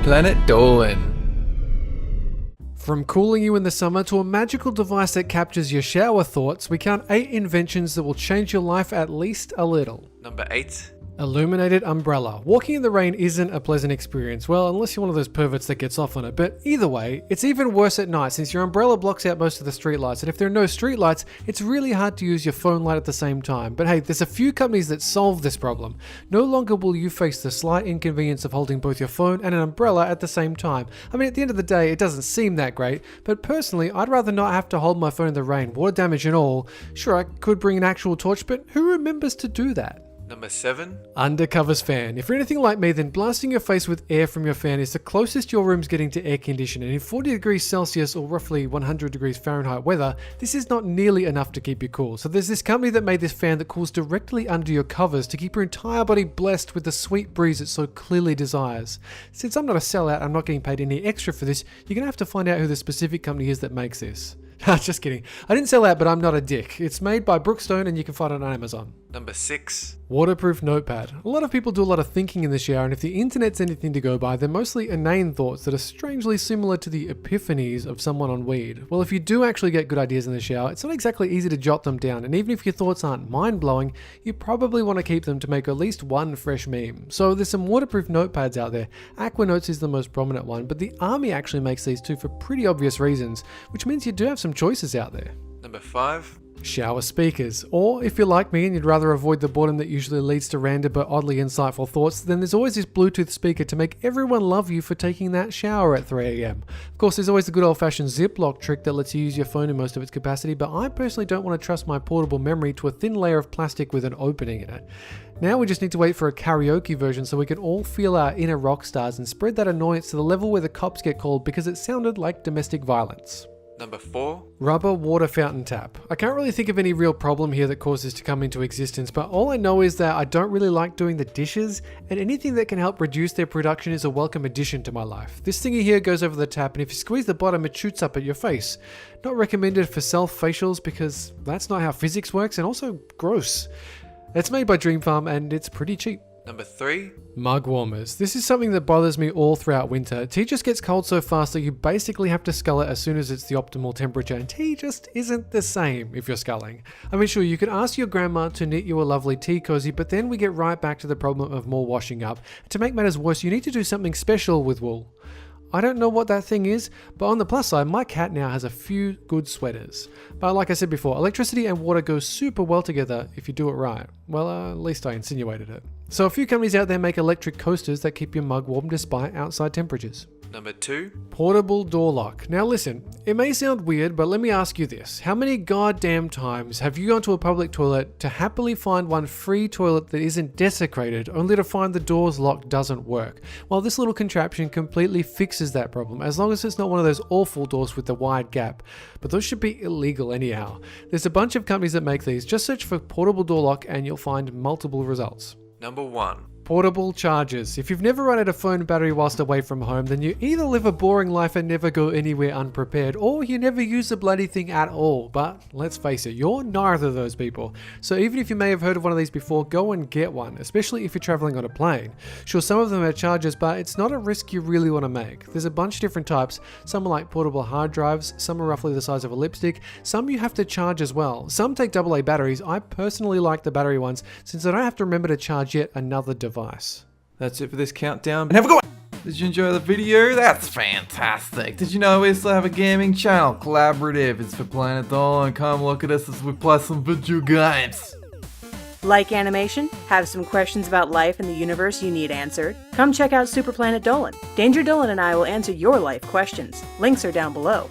Planet Dolan. From cooling you in the summer to a magical device that captures your shower thoughts, we count 8 inventions that will change your life at least a little. Number 8. Illuminated Umbrella. Walking in the rain isn't a pleasant experience, well, unless you're one of those perverts that gets off on it, but either way, it's even worse at night since your umbrella blocks out most of the streetlights, and if there are no streetlights, it's really hard to use your phone light at the same time. But hey, there's a few companies that solve this problem. No longer will you face the slight inconvenience of holding both your phone and an umbrella at the same time. I mean, at the end of the day, it doesn't seem that great, but personally, I'd rather not have to hold my phone in the rain, water damage and all. Sure, I could bring an actual torch, but who remembers to do that? Number 7. Undercovers fan. If you're anything like me, then blasting your face with air from your fan is the closest your room's getting to air conditioning. In 40 degrees Celsius or roughly 100 degrees Fahrenheit weather, this is not nearly enough to keep you cool. So there's this company that made this fan that cools directly under your covers to keep your entire body blessed with the sweet breeze it so clearly desires. Since I'm not a sellout, I'm not getting paid any extra for this, you're gonna have to find out who the specific company is that makes this. Just kidding. I didn't sell out, but I'm not a dick. It's made by Brookstone and you can find it on Amazon. Number 6. Waterproof notepad. A lot of people do a lot of thinking in the shower, and if the internet's anything to go by, they're mostly inane thoughts that are strangely similar to the epiphanies of someone on weed. Well, if you do actually get good ideas in the shower, it's not exactly easy to jot them down, and even if your thoughts aren't mind-blowing, you probably want to keep them to make at least one fresh meme. So there's some waterproof notepads out there. Aquanotes is the most prominent one, but the army actually makes these too for pretty obvious reasons, which means you do have some choices out there. Number 5. Shower speakers. Or if you're like me and you'd rather avoid the boredom that usually leads to random but oddly insightful thoughts, then there's always this Bluetooth speaker to make everyone love you for taking that shower at 3 AM. Of course, there's always the good old-fashioned Ziploc trick that lets you use your phone in most of its capacity, but I personally don't want to trust my portable memory to a thin layer of plastic with an opening in it. Now we just need to wait for a karaoke version so we can all feel our inner rock stars and spread that annoyance to the level where the cops get called because it sounded like domestic violence. Number 4. Rubber water fountain tap. I can't really think of any real problem here that caused this to come into existence, but all I know is that I don't really like doing the dishes, and anything that can help reduce their production is a welcome addition to my life. This thingy here goes over the tap, and if you squeeze the bottom, it shoots up at your face. Not recommended for self-facials because that's not how physics works, and also gross. It's made by Dream Farm, and it's pretty cheap. Number 3. Mug warmers. This is something that bothers me all throughout winter. Tea just gets cold so fast that you basically have to scull it as soon as it's the optimal temperature, and tea just isn't the same if you're sculling. I mean, sure, you can ask your grandma to knit you a lovely tea cozy, but then we get right back to the problem of more washing up. To make matters worse, you need to do something special with wool. I don't know what that thing is, but on the plus side, my cat now has a few good sweaters. But like I said before, electricity and water go super well together if you do it right. Well, at least I insinuated it. So a few companies out there make electric coasters that keep your mug warm despite outside temperatures. Number 2. Portable door lock. Now listen, it may sound weird, but let me ask you this. How many goddamn times have you gone to a public toilet to happily find one free toilet that isn't desecrated, only to find the door's lock doesn't work? Well, this little contraption completely fixes that problem, as long as it's not one of those awful doors with the wide gap. But those should be illegal anyhow. There's a bunch of companies that make these. Just search for portable door lock and you'll find multiple results. Number 1. Portable chargers. If you've never run out of phone battery whilst away from home, then you either live a boring life and never go anywhere unprepared, or you never use the bloody thing at all. But let's face it, you're neither of those people. So even if you may have heard of one of these before, go and get one, especially if you're traveling on a plane. Sure, some of them are chargers, but it's not a risk you really want to make. There's a bunch of different types. Some are like portable hard drives, some are roughly the size of a lipstick, some you have to charge as well. Some take AA batteries. I personally like the battery ones since I don't have to remember to charge yet another device. That's it for this countdown. And have a good one! Did you enjoy the video? That's fantastic. Did you know we also have a gaming channel, Collaborative? It's for Planet Dolan. Come look at us as we play some video games. Like animation? Have some questions about life and the universe you need answered? Come check out Super Planet Dolan. Danger Dolan and I will answer your life questions. Links are down below.